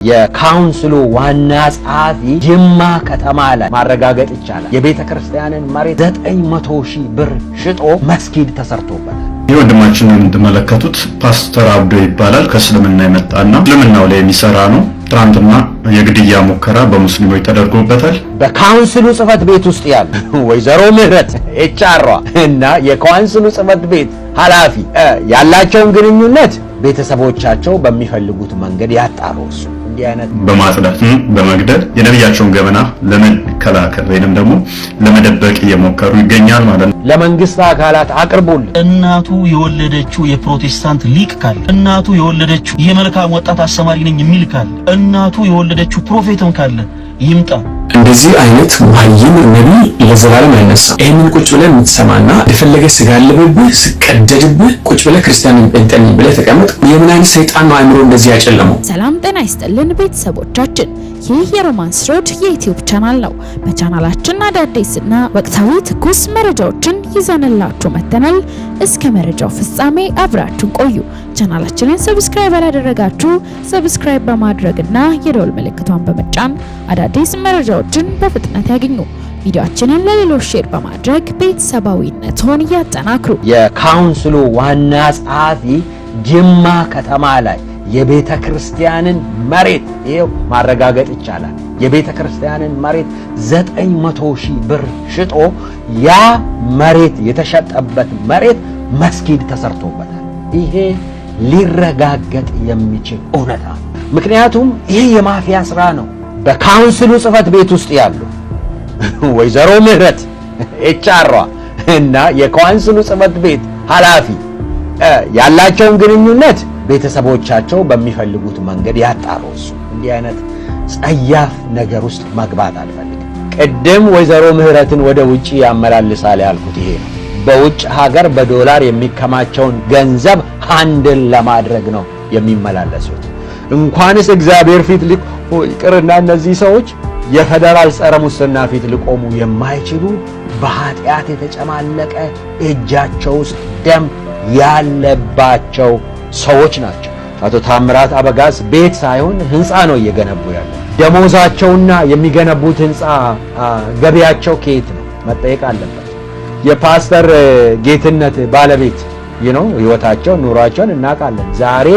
የካውንስሉ ዋና ጸሐፊ ጅማ ከተማ ላይ ማረጋገጥ ይቻላል የቤተ ክርስቲያንን መሬት 900,000 ብር ሽጦ መስጊድ ተሰርቶበታል። ወንድማችን እንደምትመለከቱት ፓስተር አብዶ ይባላል። ከእስልምና የመጣና እስልምናው ላይ የሚሰራ ነው። ትናንትና የግድያ ሙከራ በሙስሊሞች ተደርጎበታል። በካውንስሉ ጽፈት ቤት ውስጥ ያሉ ወይዘሮ ምህረት ኤችአር እና የካውንስሉ ጽፈት ቤት ኃላፊ ያላቸውን ግንኙነት ቤተሰቦቻቸው በሚፈልጉት መንገድ ያጣሩ። እሱ እንዲህ አይነት በማጽዳት በመግደል የነብያቸውን ገበና ለመከላከል ወይንም ደግሞ ለመደበቅ እየሞከሩ ይገኛል ማለት ነው። ለመንግስት አካላት አቅርቡልን። እናቱ የወለደችው የፕሮቴስታንት ሊቅ ካለ፣ እናቱ የወለደችው የመልካም ወጣት አስተማሪ ነኝ የሚል ካለ፣ እናቱ የወለደችው ፕሮፌትም ካለ ይምጣ። እንደዚህ አይነት መሀይም ነብይ ለዘላለም አይነሳም። ይሄንን ቁጭ ብለህ የምትሰማና የፈለገ ስጋ ለብብህ ስቀደድብህ ቁጭ ብለህ ክርስቲያን እንጠኝ ብለህ ተቀመጥ። የምን አይነት ሰይጣን ነው አእምሮ እንደዚህ ያጨለመው? ሰላም ጤና ይስጥልን ቤተሰቦቻችን፣ ይህ የሮማንስ ሮድ የዩቲዩብ ቻናል ነው። በቻናላችን አዳዲስና ወቅታዊ ትኩስ መረጃዎችን ይዘንላችሁ መጥተናል። እስከ መረጃው ፍጻሜ አብራችሁን ቆዩ። ቻናላችንን ሰብስክራይብ ያላደረጋችሁ ሰብስክራይብ በማድረግና የደወል ምልክቷን በመጫን አዳዲስ መረጃዎችን በፍጥነት ያገኙ። ቪዲዮአችንን ለሌሎች ሼር በማድረግ ቤተሰባዊነቱን ያጠናክሩ። የካውንስሉ ዋና ጸሐፊ ጅማ ከተማ ላይ የቤተ ክርስቲያንን መሬት ይሄው ማረጋገጥ ይቻላል የቤተ ክርስቲያንን መሬት 900,000 ብር ሽጦ ያ መሬት የተሸጠበት መሬት መስጊድ ተሰርቶበታል። ይሄ ሊረጋገጥ የሚችል እውነታ። ምክንያቱም ይሄ የማፊያ ስራ ነው። በካውንስሉ ጽፈት ቤት ውስጥ ያሉ ወይዘሮ ምህረት ኤችአር እና የካውንስሉ ጽፈት ቤት ኃላፊ ያላቸውን ግንኙነት ቤተሰቦቻቸው በሚፈልጉት መንገድ ያጣሩ። እሱ እንዲህ አይነት ጸያፍ ነገር ውስጥ መግባት አልፈልግም። ቅድም ወይዘሮ ምህረትን ወደ ውጪ ያመላልሳል ያልኩት ይሄ ነው። በውጭ ሀገር በዶላር የሚከማቸውን ገንዘብ ሃንድል ለማድረግ ነው የሚመላለሱት። እንኳንስ እግዚአብሔር ፊት ይቅርና እነዚህ ሰዎች የፌደራል ጸረ ሙስና ፊት ሊቆሙ የማይችሉ በኃጢአት የተጨማለቀ እጃቸው ውስጥ ደም ያለባቸው ሰዎች ናቸው። አቶ ታምራት አበጋዝ ቤት ሳይሆን ህንፃ ነው እየገነቡ ያለው። ደሞዛቸውና የሚገነቡት ህንፃ ገቢያቸው ከየት ነው መጠየቅ አለበት። የፓስተር ጌትነት ባለቤት ህይወታቸው ኑሯቸውን እናውቃለን። ዛሬ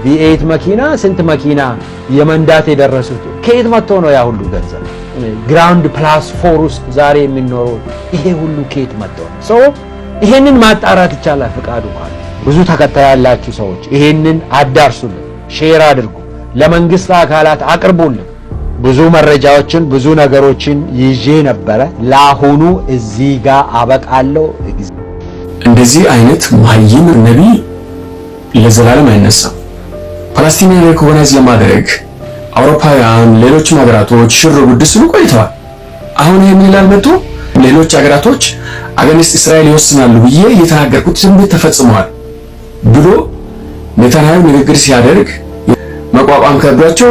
V8 መኪና ስንት መኪና የመንዳት የደረሱት ከየት መጥቶ ነው ያ ሁሉ ገንዘብ? ግራውንድ ፕላስ 4 ውስጥ ዛሬ የሚኖሩ ይሄ ሁሉ ከየት መጥቶ ነው? ይሄንን ማጣራት ይቻላል። ፍቃዱ ማለት ብዙ ተከታይ ያላችሁ ሰዎች ይሄንን አዳርሱልን፣ ሼር አድርጉ፣ ለመንግስት አካላት አቅርቡልን። ብዙ መረጃዎችን ብዙ ነገሮችን ይዤ ነበረ። ለአሁኑ እዚህ ጋር አበቃለሁ። እንደዚህ አይነት መሀይም ነብይ ለዘላለም አይነሳም። ፓለስቲናን ሪኮግናይዝ ለማድረግ አውሮፓውያን ሌሎችም ሀገራቶች ሽር ጉድ ሲሉ ቆይተዋል። አሁን ይሄን ይላል መጥቶ ሌሎች ሀገራቶች አገንስት እስራኤል ይወስናሉ ብዬ የተናገርኩት ትንቢት ተፈጽሟል ብሎ ኔታንያሁ ንግግር ሲያደርግ መቋቋም ከብዷቸው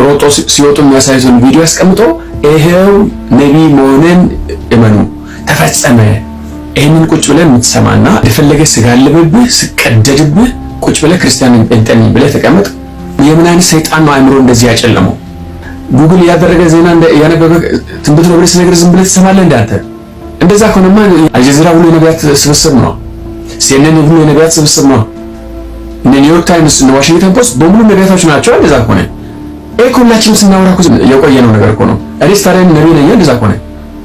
ሮጦ ሲወጡ የሚያሳዩትን ቪዲዮ ያስቀምጦ ይሄው ነብይ መሆንን እመኑ ተፈጸመ። ይሄንን ቁጭ ብለህ የምትሰማና የፈለገ ስጋ ለብብህ ስቀደድብህ ቁጭ ብለህ ክርስቲያን እንጠኝ ብለህ ተቀመጥ። የምን አይነት ሰይጣን ነው አእምሮ እንደዚህ ያጨለመው? ጉግል ያደረገ ዜና ያነበበ ትንቢት ነው ብለህ ነገር ዝም ብለህ ትሰማለህ እንዳንተ? እንደዛ ከሆነማ አልጀዚራ ሁሉ የነቢያት ስብስብ ነው። CNN ሁሉ የነቢያት ስብስብ ነው። ኒውዮርክ ታይምስ እና ዋሽንግተን ፖስት በሙሉ ነቢያቶች ናቸው። እንደዛ ከሆነ ሁላችንም ስናወራ እኮ የቆየነው ነገር እኮ ነው። እኔስ ታዲያ ነቢይ ነኝ? እንደዛ ከሆነ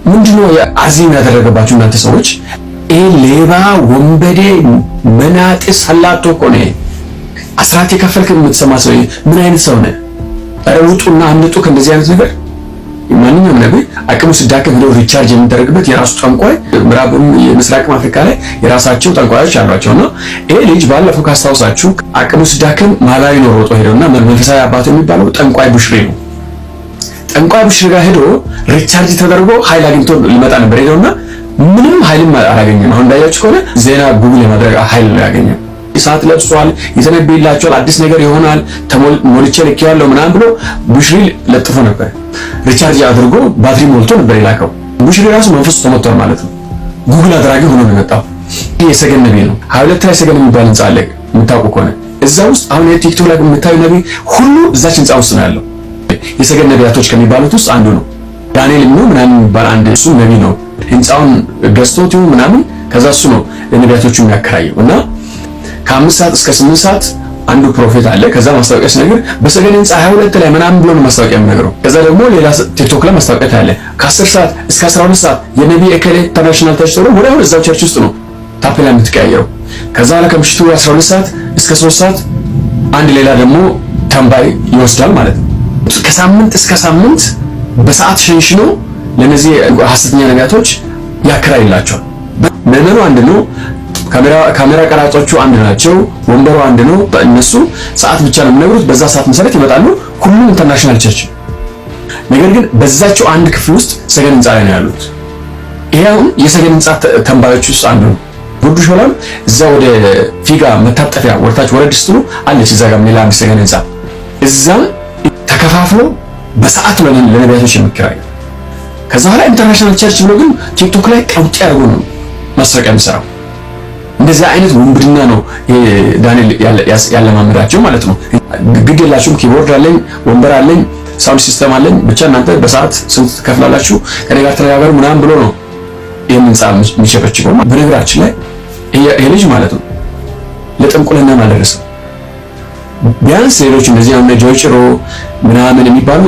ምንድነው አዚም ያደረገባችሁ እናንተ ሰዎች? ይሄ ሌባ ወንበዴ መናጤ ሰላቶ እኮ ነው። አስራት የከፈልክ የምትሰማ ሰው ምን አይነት ሰው ነህ? ኧረ ውጡና አምልጡ ከእንደዚህ አይነት ነገር። ማንኛውም ነብይ አቅሙ ሲዳከም ሄዶ ሪቻርጅ የሚደረግበት የራሱ ጠንቋይ ምዕራብም የምስራቅም አፍሪካ ላይ የራሳቸው ጠንቋዮች አሏቸውና ይሄ ልጅ ባለፈው ካስታውሳችሁ አቅሙ ሲዳከም ማላዊ ነው ሮጦ ሄዶና መንፈሳዊ አባቱ የሚባለው ጠንቋይ ቡሽሪ ነው። ጠንቋይ ቡሽሪ ጋር ሄዶ ሪቻርጅ ተደርጎ ኃይል አግኝቶ ሊመጣ ነበር ሄዶና ምንም ኃይልም አላገኘም። አሁን እንዳያችሁ ከሆነ ዜና ጉግል የማድረግ ኃይል ነው ያገኘው። ሰዓት ለብሷል፣ የተነበይላቸዋል፣ አዲስ ነገር ይሆናል፣ ሞልቼ ልኬዋለሁ ምናምን ብሎ ቡሽሪ ለጥፎ ነበር። ሪቻርጅ አድርጎ ባትሪ ሞልቶ ነበር የላከው። ቡሽሪ ራሱ መንፈሱ ተሞቷል ማለት ነው። ጉግል አድራጊ ሆኖ ነው የመጣው። የሰገን ነብይ ነው። 22 ላይ ሰገን የሚባል ህንጻ አለ የምታውቁ ከሆነ እዛ ውስጥ አሁን የቲክቶክ ላይ የምታዩ ነብይ ሁሉ እዛች ህንጻ ውስጥ ነው ያለው። የሰገድ ነቢያቶች ከሚባሉት ውስጥ አንዱ ነው። ዳንኤል ነው ምናምን የሚባል አንድ እሱ ነብይ ነው። ህንጻውን ገዝቶት ይሁን ምናምን ከዛ እሱ ነው ለነቢያቶቹ የሚያከራየው እና ከ5 ሰዓት እስከ 8 ሰዓት አንዱ ፕሮፌት አለ። ከዛ ማስታወቂያ ሲነግር በሰገድ ህንጻ 22 ላይ ምናምን ብሎ ነው ማስታወቂያ የሚነግረው። ከዛ ደግሞ ሌላ ቲክቶክ ላይ ማስታወቂያ አለ። ከ10 ሰዓት እስከ 12 ሰዓት የነብይ እከሌ ኢንተርናሽናል ተርች ተብሎ ወዲያው እዛው ቸርች ውስጥ ነው ታፔላ የምትቀያየረው። ከዛ በኋላ ከምሽቱ 12 ሰዓት እስከ 3 ሰዓት አንድ ሌላ ደግሞ ተንባይ ይወስዳል ማለት ነው። ከሳምንት እስከ ሳምንት በሰዓት ሸንሽኖ ለነዚህ ሐሰተኛ ነቢያቶች ያከራይላቸዋል። ምዕመኑ አንድ ነው። ካሜራ ቀራጮቹ አንድ ናቸው። ወንበሩ አንድ ነው። እነሱ ሰዓት ብቻ ነው የሚነግሩት። በዛ ሰዓት መሰረት ይመጣሉ። ሁሉም ኢንተርናሽናል ቸርች። ነገር ግን በዛቸው አንድ ክፍል ውስጥ ሰገድ ህንጻ ላይ ነው ያሉት። ይሄው የሰገድ ህንጻ ተንባዮች ውስጥ አንዱ ነው። ጉርዱ ሾላም እዛ ወደ ፊጋ መታጠፊያ ወርታች ወረድ ስትሉ አለች። እዛ ጋር ሌላ አንድ ሰገድ ህንጻ እዛ ተከፋፍሎ በሰዓት ለነቢያቶች የሚከራይ። ከዛ በኋላ ኢንተርናሽናል ቸርች ብሎ ግን ቲክቶክ ላይ ቀውጤ አድርጎ ነው ማስታወቂያ የሚሰራው። እንደዛ አይነት ውንብድና ነው ዳንኤል ያለማመዳቸው ማለት ነው። ግድ የላችሁም፣ ኪቦርድ አለኝ፣ ወንበር አለኝ፣ ሳውንድ ሲስተም አለኝ፣ ብቻ እናንተ በሰዓት ስንት ትከፍላላችሁ ከኔ ጋር ተነጋገሩ ምናምን ብሎ ነው ይሄን ህንጻ የሚሸበችበው። በነገራችን ላይ ይሄ ልጅ ማለት ነው ለጥንቁልና አልደረሰም። ቢያንስ ሌሎች እንደዚህ አሁን ጆይ ጭሮ ምናምን የሚባሉ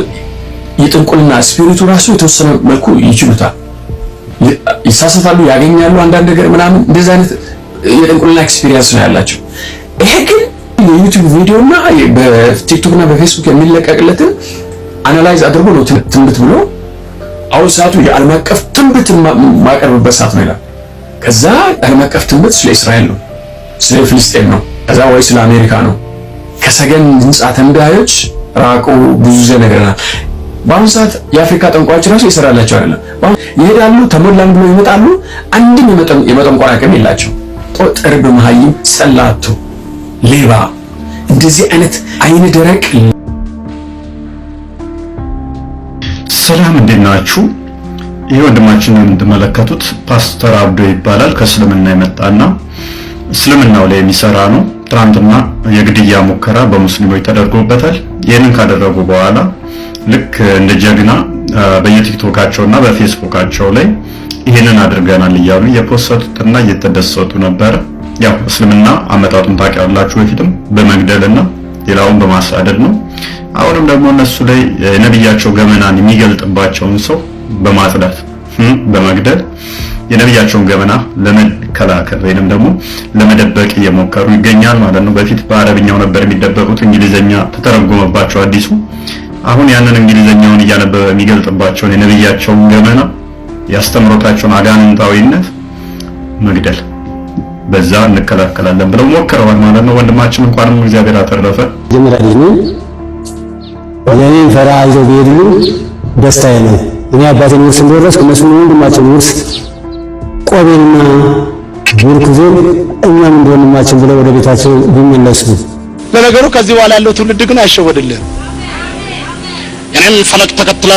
የጥንቁልና ስፒሪቱ ራሱ የተወሰነ መልኩ ይችሉታል። ይሳሳታሉ፣ ያገኛሉ አንዳንድ ነገር ምናምን እንደዚህ አይነት የጥንቁልና ኤክስፒሪየንስ ነው ያላቸው። ይሄ ግን የዩቲዩብ ቪዲዮና በቲክቶክ እና በፌስቡክ የሚለቀቅለትን አናላይዝ አድርጎ ነው ትንብት ብሎ አሁን ሰዓቱ የዓለም አቀፍ ትንብት ማቀርብበት ሰዓት ነው ይላል። ከዛ ዓለም አቀፍ ትንብት ስለ እስራኤል ነው፣ ስለ ፍልስጤም ነው፣ ከዛ ወይ ስለ አሜሪካ ነው። ከሰገን ህንጻ ተንባዮች ራቁ ብዙ ዘነገረናል። በአሁኑ ሰዓት የአፍሪካ ጠንቋዮች ራሱ ይሰራላቸው አይደለም። ይሄዳሉ ተሞላን ብሎ ይመጣሉ። አንድም የመጠንቋይ አቅም የላቸው። ጥርብ መሃይም፣ ሰላቶ፣ ሌባ እንደዚህ አይነት አይነ ደረቅ። ሰላም እንዴት ናችሁ? ይህ ወንድማችንን የምትመለከቱት ፓስተር አብዶ ይባላል። ከእስልምና የመጣና እስልምናው ላይ የሚሰራ ነው። ትናንትና የግድያ ሙከራ በሙስሊሞች ተደርጎበታል። ይህንን ካደረጉ በኋላ ልክ እንደ ጀግና በየቲክቶካቸውና በፌስቡካቸው ላይ ይህንን አድርገናል እያሉ እየፖሰቱትና እየተደሰቱ ነበር። ያው እስልምና አመጣጡን ታውቃላችሁ። በፊትም በመግደልና ሌላውን በማሳደድ ነው። አሁንም ደግሞ እነሱ ላይ የነብያቸው ገመናን የሚገልጥባቸውን ሰው በማጽዳት በመግደል የነብያቸውን ገመና ለመከላከል ወይንም ደግሞ ለመደበቅ እየሞከሩ ይገኛል ማለት ነው። በፊት በአረብኛው ነበር የሚደበቁት፣ እንግሊዘኛ ተተረጎመባቸው አዲሱ። አሁን ያንን እንግሊዘኛውን እያነበበ የሚገልጥባቸውን የነብያቸውን ገመና ያስተምሮታቸውን አጋንንታዊነት መግደል በዛ እንከላከላለን ብለው ሞክረዋል ማለት ነው። ወንድማችን እንኳንም እግዚአብሔር አተረፈ። ጀምራልኝ የኔን ፈራ ይዘው ቢሄዱ ደስታዬ ነው። እኔ አባቴን ውርስ እንደወረስኩ እነሱ ወንድማቸው ውርስ ቆቤንና ምርኩዜን እኛም እንደወንድማችን ብለው ወደ ቤታቸው ቢመለሱ። ለነገሩ ከዚህ በኋላ ያለው ትውልድ ግን አይሸወድልህም። የኔን ፈለግ ተከትለ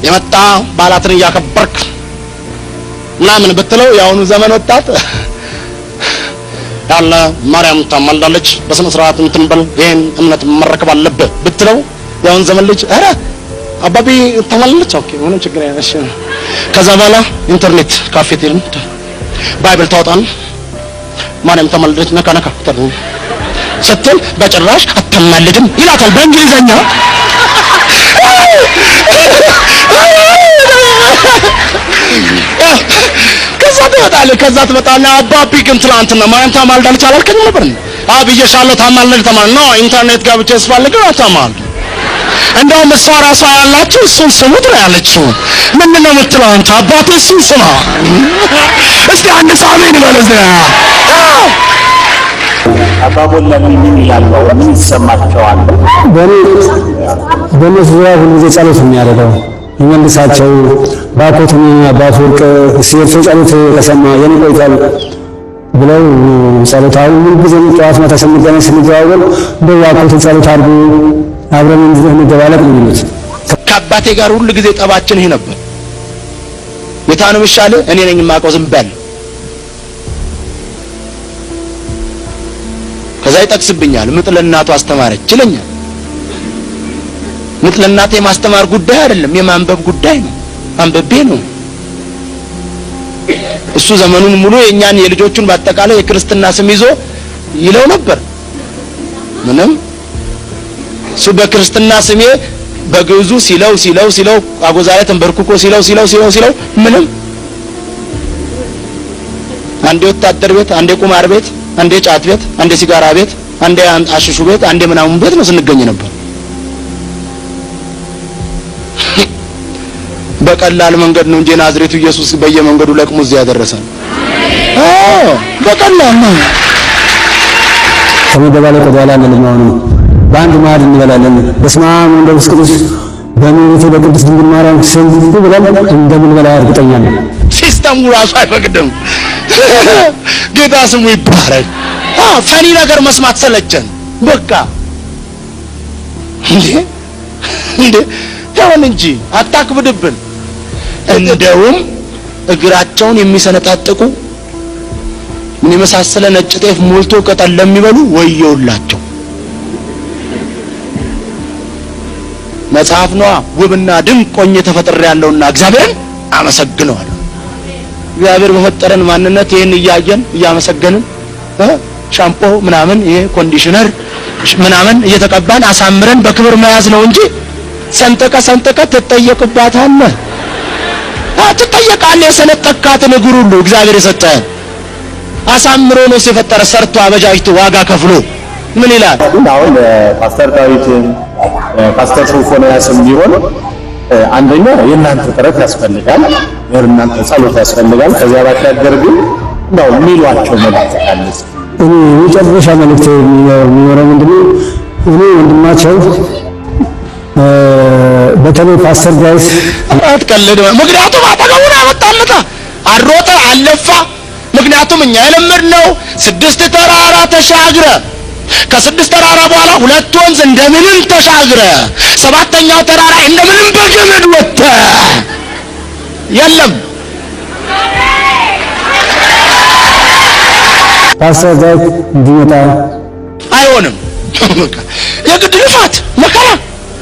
የመጣ ባላትን እያከበርክ ምናምን ብትለው የአሁኑ ዘመን ወጣት ያለ ማርያም ታማልዳለች በስነ ስርዓት እንትን በል ይሄን እምነት መረከብ አለብህ ብትለው የአሁኑ ዘመን ልጅ ኧረ አባቢ ታማልዳለች ኦኬ ምንም ችግር የለም። ከዛ በኋላ ኢንተርኔት ካፌ ትሄድን ባይብል ታወጣን ማርያም ታማልዳለች ነካ ነካ ስትል በጭራሽ አታማልድም ይላታል በእንግሊዘኛ። ከዛ ትመጣለህ አባቢ ግን ትላንትና ማርያም ታማልዳለች አላልከኝም ነበር? ብዬሻለሁ ታማልድ ነው ኢንተርኔት ጋብቼ ስፈልግ አታማልድ። እንደውም እሷ ራሷ ያላችሁ እሱን ስሙት ነው ያለችው። ምንድን ነው የምትለው አንተ? አባቴ እሱን ስማ። እስቲ አንድ ሳሜን በለዘ አባቦላ ምን ይላል? ምን ይሰማቸዋል? በእነሱ ዙሪያ ሁሉ ጊዜ ጸሎት የሚያደርገው ይመልሳቸው። ባኮቱን አባፎርቅ ሲርሱ ጸሎት ከሰማ የኔ ቆይቷል ብለው ጸሎታው ሁሉ ጊዜ ጠዋት ማታ ስንገናኝ በባኮቱ ጸሎት አድርጉ አብረን እንደባለቅ ነው የሚሉት። ከአባቴ ጋር ሁሉ ጊዜ ጠባችን ይሄ ነበር። የታኑ ምሻለ እኔ ነኝ የማውቀው ዝም በል ከዛ ይጠቅስብኛል። ምጥ ለእናቱ አስተማረች ይለኛል። ምጥ ለእናቴ የማስተማር ጉዳይ አይደለም፣ የማንበብ ጉዳይ ነው። አንበቤ ነው። እሱ ዘመኑን ሙሉ የኛን የልጆቹን በአጠቃላይ የክርስትና ስም ይዞ ይለው ነበር። ምንም እሱ በክርስትና ስሜ በግዕዙ ሲለው አጎዛ ላይ ተንበርክኮ ሲለው ምንም አንዴ ወታደር ቤት፣ አንዴ ቁማር ቤት፣ አንዴ ጫት ቤት፣ አንዴ ሲጋራ ቤት፣ አንዴ አሽሹ ቤት፣ አንዴ ምናምን ቤት ነው ስንገኝ ነበር። በቀላል መንገድ ነው እንጂ ናዝሬቱ ኢየሱስ በየመንገዱ ለቅሞ እዚያ ያደረሰን። በቀላል ነው። ከመደባለቅ ወደ ኋላ አንልም። በአንድ ማዕድ እንበላለን። በስመ አብ ወወልድ ወመንፈስ ቅዱስ በእመቤቴ በቅድስት ድንግል ማርያም ስም ብለን እንደምንበላ እርግጠኛ ነኝ። ሲስተሙ ራሱ አይፈቅድም። ጌታ ስሙ ይባረክ። ፈኒ ነገር መስማት ሰለቸን። በቃ እንዴ ተውን እንጂ አታክብድብን። እንደውም እግራቸውን የሚሰነጣጥቁ ምን የመሳሰለ ነጭ ጤፍ ሞልቶ ቅጠል ለሚበሉ ወየውላቸው። መጽሐፍ ነዋ ውብና ድንቅ ሆኜ ተፈጥሬያለሁና እግዚአብሔርን አመሰግነዋለሁ። እግዚአብሔር በፈጠረን ማንነት ይሄን እያየን እያመሰገንን ሻምፖ ምናምን ይሄ ኮንዲሽነር ምናምን እየተቀባን አሳምረን በክብር መያዝ ነው እንጂ ሰንጠቀ ትጠየቅባታለህ። ትጠየቃለህ። የሰነጠካትን እግር ሁሉ እግዚአብሔር የሰጠህን አሳምሮ ነው የፈጠረ ሰርቶ አበጃጅቶ ዋጋ ከፍሎ ምን ይላል? አሁን ፓስተር ዳዊት ፓስተር ሶፎንያስም ቢሆን አንደኛ የእናንተ ጥረት ያስፈልጋል፣ የእናንተ ጸሎት ያስፈልጋል። ከዚያ ባሻገር ግን ነው የሚሏቸው መልእክት አለ። እኔ የመጨረሻ መልእክት የሚኖረው ምንድነው? እኔ ወንድማቸው በተለይ ፓስተር ዳዊት አትቀልድ። ምክንያቱም አጠገቡን አወጣለታ አሮጠ አለፋ። ምክንያቱም እኛ የለመድነው 6 ተራራ ተሻግረ ከ6 ተራራ በኋላ 2 ወንዝ እንደምንም ተሻግረ 7ኛው ተራራ እንደምንም በገመድ ወጣ። የለም ፓስተር ዳዊት እንዲመጣ አይሆንም። የግድ ልፋት መከራ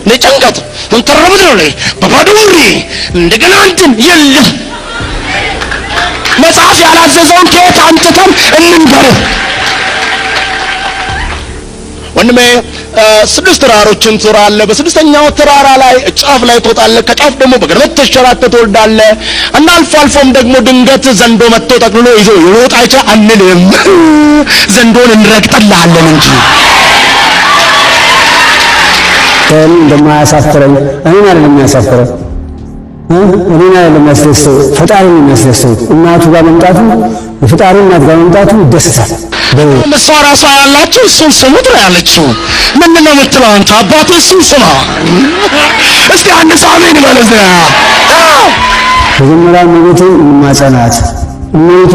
ለጭንቀት እንተረምት ነው ላይ በባዶሪ እንደገና እንትን የለም። መጽሐፍ ያላዘዘውን ከየት አምጥተን እንንገር? ወንድሜ 6 ተራሮችን ትዞራለህ። በ6ኛው ተራራ ላይ ጫፍ ላይ ትወጣለህ። ከጫፍ ደግሞ በገመድ ተሸራተህ ትወርዳለህ እና አልፎም ደግሞ ድንገት ዘንዶ መጥቶ ጠቅልሎ ይዞ ይወጣ ይችላል አንልም። ዘንዶን እንረግጥልሃለን እንጂ እንደማያሳፍረኝ እኔን አይደለም የሚያሳፍረው፣ እኔን አይደለም የሚያስደስተው፣ ፈጣሪን የሚያስደስተው። እናቱ ጋር መምጣቱ የፈጣሪ እናት ጋር መምጣቱ ይደስታል። እሷ ራሷ ያላችሁ እሱን ስሙት ነው ያለችው። ምንድን ነው የምትለው አንተ? አባቴ እሱን ስማ እስቲ አንድ ሳሜን ማለት ነው። መጀመሪያ እመቤቴ ማጸናት እመቤቴ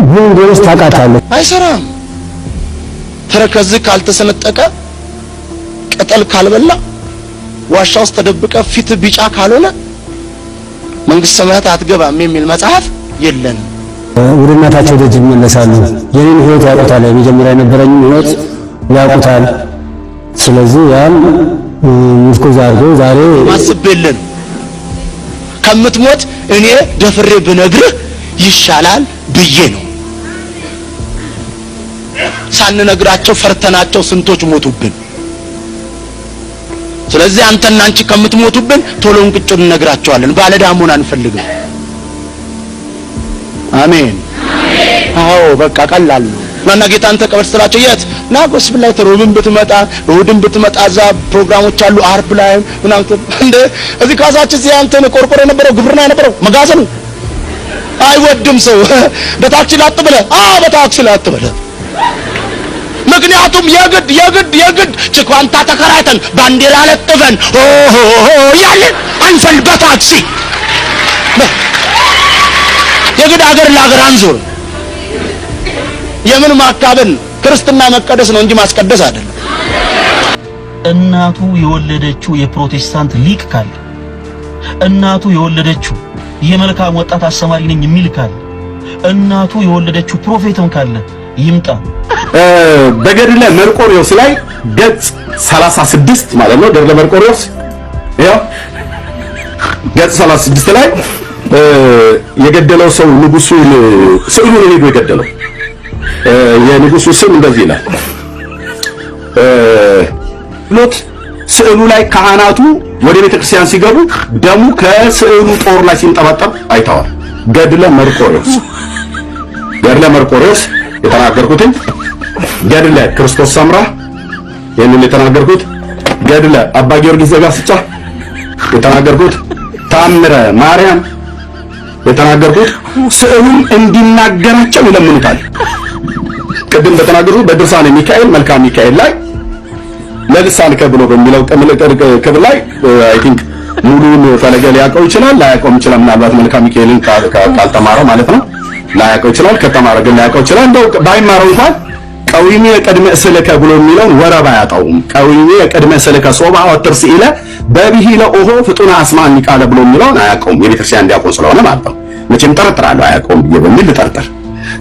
ምን እንደሆነች ታውቃታለች። አይሰራም። ተረከዝ ካልተሰነጠቀ ቅጠል ካልበላ ዋሻ ውስጥ ተደብቀ ፊት ቢጫ ካልሆነ መንግስተ ሰማያት አትገባም የሚል መጽሐፍ የለንም። ወደ እናታቸው ደጅ ይመለሳሉ። የኔን ህይወት ያውቁታል። የመጀመሪያ የነበረኝ ህይወት ያውቁታል። ስለዚህ ያን ምርኮዝ አድርገው ዛሬ ማስበልን ከምትሞት እኔ ደፍሬ ብነግርህ ይሻላል ብዬ ነው። ሳንነግራቸው ፈርተናቸው ስንቶች ሞቱብን። ስለዚህ አንተና አንቺ ከምትሞቱብን ቶሎ እንቅጩን እነግራቸዋለን። ባለዳሙን አንፈልግም። አሜን። አዎ በቃ ቀላል ነው። እና ጌታን ተቀበል ስላቸው የት ና ጎስፕል ላይ ተሮብን ብትመጣ እሑድን ብትመጣ እዛ ፕሮግራሞች አሉ። አርብ ላይ ምናምን እንደ እዚህ ካዛች እዚህ አንተን ቆርቆሮ የነበረው ግብርና የነበረው መጋዘኑ አይወድም ሰው በታክሲ ላጥ ብለህ በታክሲ ላጥ ብለህ ምክንያቱም የግድ ችኳንታ ተከራይተን ባንዲራ ለጥፈን ያለን አንፈል በታክሲ የግድ አገር ለአገር አንዞር። የምን ማካበል ክርስትና መቀደስ ነው እንጂ ማስቀደስ አይደለም። እናቱ የወለደችው የፕሮቴስታንት ሊቅ ካለ፣ እናቱ የወለደችው የመልካም ወጣት አስተማሪ ነኝ የሚል ካለ፣ እናቱ የወለደችው ፕሮፌትም ካለ ይምጣ። በገድለ መርቆሬዎስ ላይ ገጽ 36 ማለት ነው። ገድለ መርቆሬዎስ ያው ገጽ 36 ላይ የገደለው ሰው ንጉሱን ስዕሉን ሄዶ የገደለው የንጉሱ ስም እንደዚህ ይላል። ሎት ስዕሉ ላይ ካህናቱ ወደ ቤተክርስቲያን ሲገቡ ደሙ ከስዕሉ ጦር ላይ ሲንጠባጠብ አይተዋል። ገድለ መርቆሬዎስ የተናገርኩት ገድለ ክርስቶስ ሰምራ ይሄንን የተናገርኩት ገድለ አባ ጊዮርጊስ ዘጋስጫ የተናገርኩት ታምረ ማርያም የተናገርኩት ስዕሉን እንዲናገራቸው ይለምኑታል። ቅድም በተናገሩት በድርሳነ ሚካኤል መልካ ሚካኤል ላይ ለልሳን ከብሎ በሚለው ክፍል ላይ አይ ቲንክ ሙሉን ፈለገ ሊያውቀው ይችላል፣ ላያውቀውም ይችላል። ምናልባት መልካ ሚካኤልን ካልተማረው ማለት ነው። ላያውቀው ይችላል፣ ከተማረ ግን ላያውቀው ይችላል። እንደው ባይማረው እንኳን ቀዊሜ የቅድመ እስልከ ብሎ የሚለውን ወረባ ያጣውም ቀዊሜ የቅድመ እስልከ ሶባ ወትርስ ኢለ በብሂለ ኦሆ ፍጡና አስማኒ ቃለ ብሎ የሚለውን አያውቀውም። የቤተክርስቲያን ዲያቆን ስለሆነ ማለት ነው። መቼም ጠርጥራለሁ አያውቀውም ብዬ በሚል ልጠርጥር።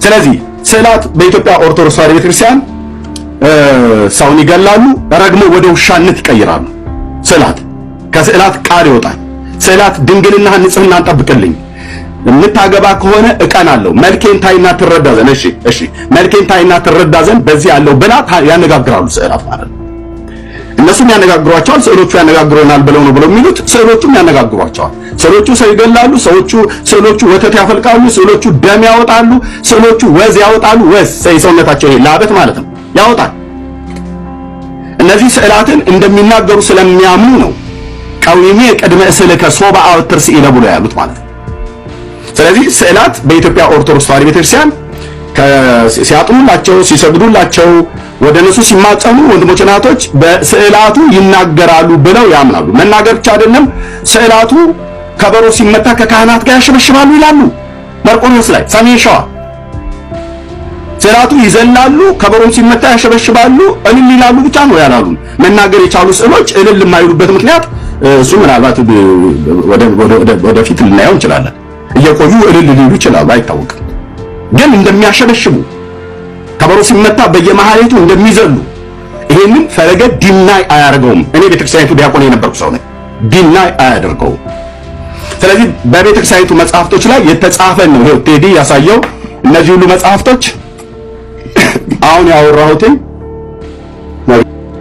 ስለዚህ ስዕላት በኢትዮጵያ ኦርቶዶክስ ተዋሕዶ ቤተክርስቲያን ሰውን ይገላሉ፣ ረግሞ ወደ ውሻነት ይቀይራሉ። ስዕላት ከስዕላት ቃል ይወጣል። ስዕላት ድንግልናህን ንጽህናን ጠብቅልኝ፣ የምታገባ ከሆነ እቀናለሁ፣ መልኬን ታይና ትረዳ ዘንድ እሺ መልኬን ታይና ትረዳ ዘንድ በዚህ ያለው ብላ ያነጋግራሉ። ስዕላት ማለት ነው። እነሱም ያነጋግሯቸዋል፣ ስዕሎቹ ያነጋግሩናል ብለው ነው ብለው የሚሉት ስዕሎቹም ያነጋግሯቸዋል። ስዕሎቹ ሰው ይገላሉ፣ ስዕሎቹ ወተት ያፈልቃሉ፣ ስዕሎቹ ደም ያወጣሉ፣ ስዕሎቹ ወዝ ያወጣሉ። ወዝ ሰውነታቸው ይሄ ላበት ማለት ነው ያወጣል። እነዚህ ስዕላትን እንደሚናገሩ ስለሚያምኑ ነው ቀዊሜ ቅድመ እስልከ ሶባ አውትርስ ኢለ ብሎ ያሉት ማለት ነው። ስለዚህ ስዕላት በኢትዮጵያ ኦርቶዶክስ ተዋሕዶ ቤተክርስቲያን ሲያጥኑላቸው፣ ሲሰግዱላቸው፣ ወደ እነሱ ሲማጸኑ ወንድሞች እናቶች በስዕላቱ ይናገራሉ ብለው ያምናሉ። መናገር ብቻ አይደለም፣ ስዕላቱ ከበሮ ሲመታ ከካህናት ጋር ያሸበሽባሉ ይላሉ። መርቆሬዎስ ላይ ሰሜን ሸዋ ስዕላቱ ይዘላሉ፣ ከበሮም ሲመታ ያሸበሽባሉ፣ እልል ይላሉ ብቻ ነው ያላሉ። መናገር የቻሉ ስዕሎች እልል የማይሉበት ምክንያት እሱ ምናልባት ወደፊት ልናየው እንችላለን። እየቆዩ እልል ሊሉ ይችላሉ፣ አይታወቅም። ግን እንደሚያሸበሽቡ ከበሮ ሲመታ በየመሃሌቱ እንደሚዘሉ ይሄንን ፈለገ ዲናይ አያደርገውም። እኔ ቤተክርስቲያኒቱ ዲያቆን የነበርኩ ሰው ነኝ። ዲናይ አያደርገውም። ስለዚህ በቤተክርስቲያኒቱ መጽሐፍቶች ላይ የተጻፈ ነው። ቴዲ ያሳየው እነዚህ ሁሉ መጽሐፍቶች አሁን ያወራሁትን